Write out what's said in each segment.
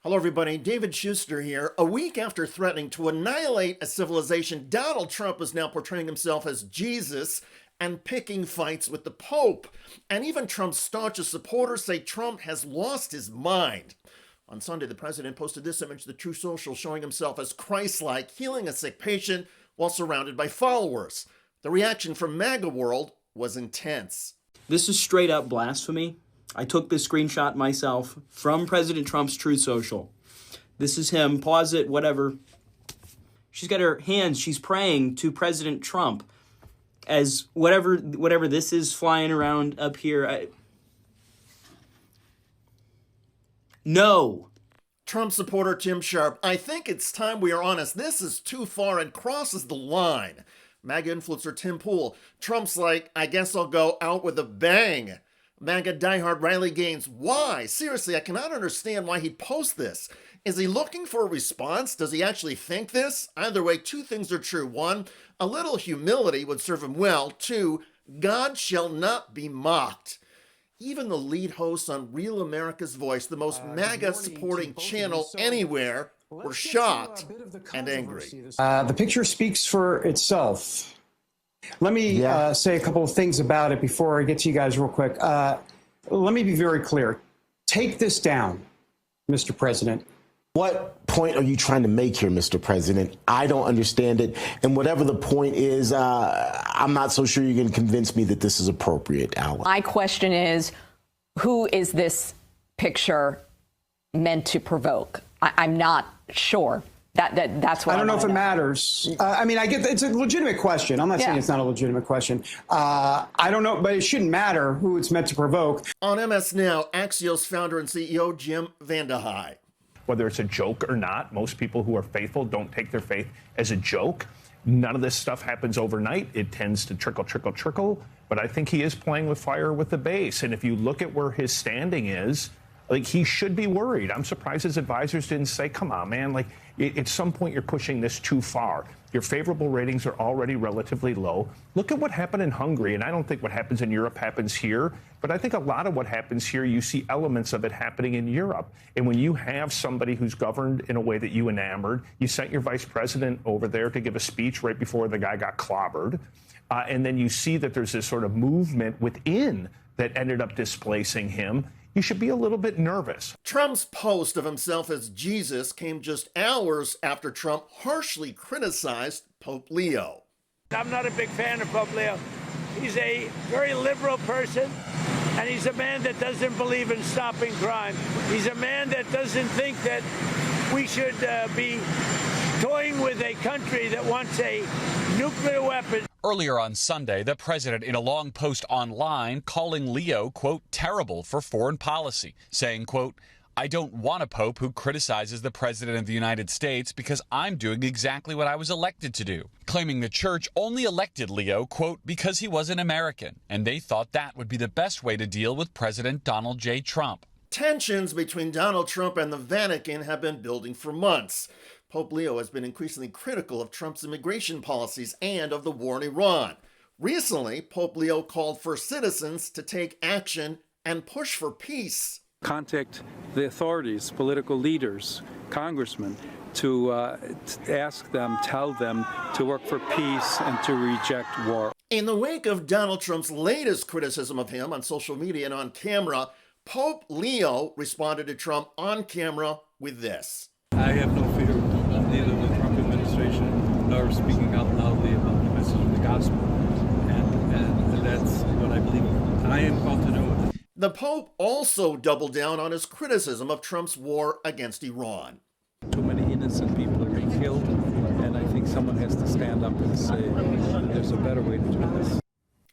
Hello, everybody. David Shuster here. A week after threatening to annihilate a civilization, Donald Trump is now portraying himself as Jesus and picking fights with the Pope. And even Trump's staunchest supporters say Trump has lost his mind. On Sunday, the president posted this image to the True Social showing himself as Christ-like, healing a sick patient while surrounded by followers. The reaction from MAGA world was intense. This is straight up blasphemy. I took this screenshot myself from President Trump's Truth Social. This is him. Pause it, whatever. She's got her hands. She's praying to President Trump as whatever this is flying around up here. No. Trump supporter Tim Sharp, I think it's time we are honest. This is too far and crosses the line. MAGA influencer Tim Pool. Trump's like, I guess I'll go out with a bang. MAGA diehard Riley Gaines. Why? Seriously, I cannot understand why he'd post this. Is he looking for a response? Does he actually think this? Either way, two things are true. One, a little humility would serve him well. Two, God shall not be mocked. Even the lead hosts on Real America's Voice, the most MAGA-supporting channel anywhere, were shocked and angry. The picture speaks for itself. Let me say a couple of things about it before I get to you guys real quick. Let me be very clear. Take this down, Mr. President. What point are you trying to make here, Mr. President? I don't understand it. And whatever the point is, I'm not so sure you can convince me that this is appropriate, Alan. My question is, who is this picture meant to provoke? I'm not sure. That's what I don't know if it matters. I mean, I get it's a legitimate question. I'm not saying it's not a legitimate question. I don't know, but it shouldn't matter who it's meant to provoke. On MS Now, Axios founder and CEO Jim Vandehei. Whether it's a joke or not, most people who are faithful don't take their faith as a joke. None of this stuff happens overnight. It tends to trickle. But I think he is playing with fire with the base. And if you look at where his standing is, like, he should be worried. I'm surprised his advisors didn't say, come on, man, like, at some point you're pushing this too far. Your favorable ratings are already relatively low. Look at what happened in Hungary, and I don't think what happens in Europe happens here, but I think a lot of what happens here, you see elements of it happening in Europe. And when you have somebody who's governed in a way that you enamored, you sent your vice president over there to give a speech right before the guy got clobbered, and then you see that there's this sort of movement within that ended up displacing him. You should be a little bit nervous. Trump's post of himself as Jesus came just hours after Trump harshly criticized Pope Leo. I'm not a big fan of Pope Leo. He's a very liberal person, and he's a man that doesn't believe in stopping crime. He's a man that doesn't think that we should be toying with a country that wants a nuclear weapon. Earlier on Sunday, the president, in a long post online, calling Leo, quote, terrible for foreign policy, saying, quote, I don't want a pope who criticizes the president of the United States because I'm doing exactly what I was elected to do, claiming the church only elected Leo, quote, because he was an American, and they thought that would be the best way to deal with President Donald J. Trump. Tensions between Donald Trump and the Vatican have been building for months. Pope Leo has been increasingly critical of Trump's immigration policies and of the war in Iran. Recently, Pope Leo called for citizens to take action and push for peace. Contact the authorities, political leaders, congressmen, to ask them, tell them to work for peace and to reject war. In the wake of Donald Trump's latest criticism of him on social media and on camera, Pope Leo responded to Trump on camera with this. I have no fear of neither the Trump administration nor speaking out loudly about the message of the gospel. And that's what I believe I am called to do. The Pope also doubled down on his criticism of Trump's war against Iran. Too many innocent people are being killed, and I think someone has to stand up and say there's a better way to do this.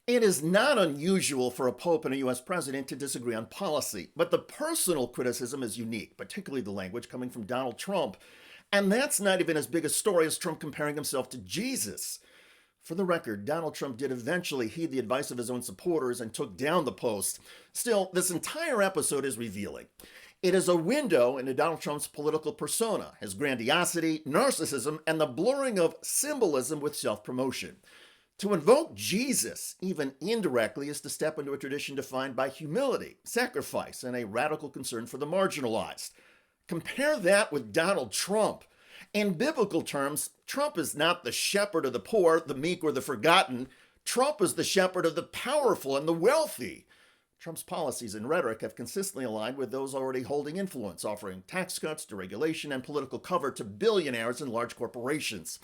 It is not unusual for a pope and a U.S. president to disagree on policy, but the personal criticism is unique, particularly the language coming from Donald Trump. And that's not even as big a story as Trump comparing himself to Jesus. For the record, Donald Trump did eventually heed the advice of his own supporters and took down the post. Still, this entire episode is revealing. It is a window into Donald Trump's political persona, his grandiosity, narcissism, and the blurring of symbolism with self-promotion. To invoke Jesus, even indirectly, is to step into a tradition defined by humility, sacrifice, and a radical concern for the marginalized. Compare that with Donald Trump. In biblical terms, Trump is not the shepherd of the poor, the meek, or the forgotten. Trump is the shepherd of the powerful and the wealthy. Trump's policies and rhetoric have consistently aligned with those already holding influence, offering tax cuts, deregulation, and political cover to billionaires and large corporations.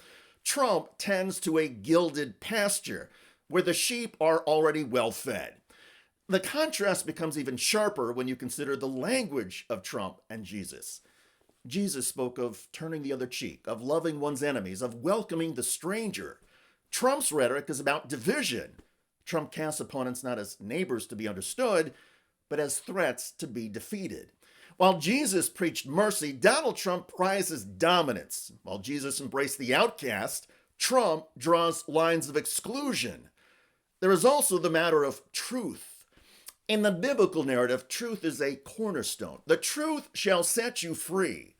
Trump tends to a gilded pasture, where the sheep are already well fed. The contrast becomes even sharper when you consider the language of Trump and Jesus. Jesus spoke of turning the other cheek, of loving one's enemies, of welcoming the stranger. Trump's rhetoric is about division. Trump casts opponents not as neighbors to be understood, but as threats to be defeated. While Jesus preached mercy, Donald Trump prizes dominance. While Jesus embraced the outcast, Trump draws lines of exclusion. There is also the matter of truth. In the biblical narrative, truth is a cornerstone. The truth shall set you free.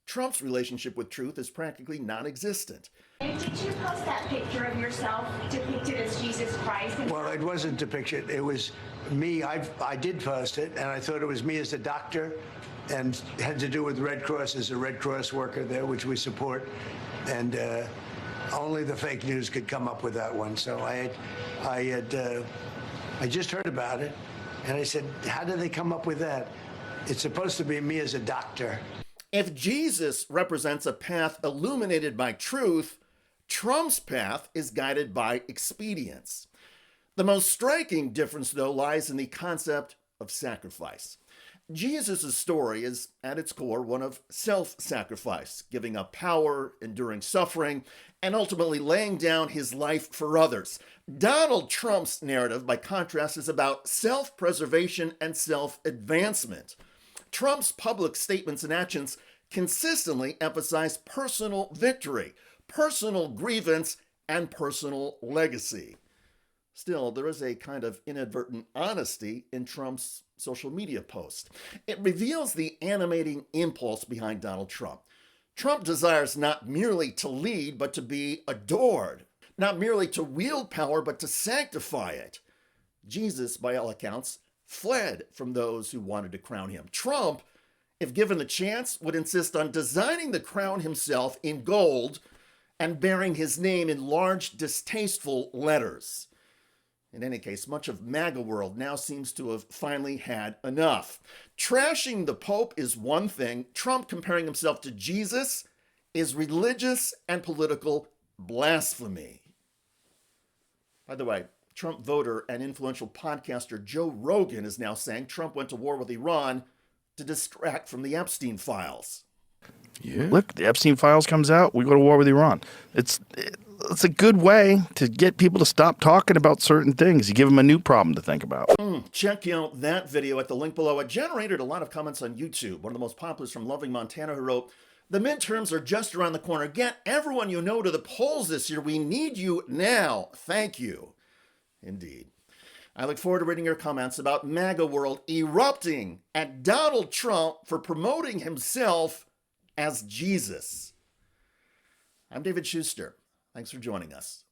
Trump's relationship with truth is practically non-existent. And did you post that picture of yourself depicted as Jesus Christ? Well, it wasn't depicted. It was me. I did post it, and I thought it was me as a doctor, and it had to do with Red Cross as a Red Cross worker there, which we support. And only the fake news could come up with that one. So I just heard about it, and I said, how did they come up with that? It's supposed to be me as a doctor. If Jesus represents a path illuminated by truth, Trump's path is guided by expedience. The most striking difference, though, lies in the concept of sacrifice. Jesus' story is, at its core, one of self-sacrifice, giving up power, enduring suffering, and ultimately laying down his life for others. Donald Trump's narrative, by contrast, is about self-preservation and self-advancement. Trump's public statements and actions consistently emphasize personal victory, personal grievance, and personal legacy. Still, there is a kind of inadvertent honesty in Trump's social media post. It reveals the animating impulse behind Donald Trump. Trump desires not merely to lead, but to be adored. Not merely to wield power, but to sanctify it. Jesus, by all accounts, fled from those who wanted to crown him. Trump, if given the chance, would insist on designing the crown himself in gold and bearing his name in large, distasteful letters. In any case, much of MAGA world now seems to have finally had enough. Trashing the Pope is one thing. Trump comparing himself to Jesus is religious and political blasphemy. By the way, Trump voter and influential podcaster Joe Rogan is now saying Trump went to war with Iran to distract from the Epstein files. Yeah. Look, the Epstein files comes out, we go to war with Iran. It's a good way to get people to stop talking about certain things. You give them a new problem to think about. Check out that video at the link below. It generated a lot of comments on YouTube. One of the most popular is from Loving Montana, who wrote, "The midterms are just around the corner. Get everyone you know to the polls this year. We need you now. Thank you." Indeed. I look forward to reading your comments about MAGA world erupting at Donald Trump for promoting himself as Jesus. I'm David Shuster. Thanks for joining us.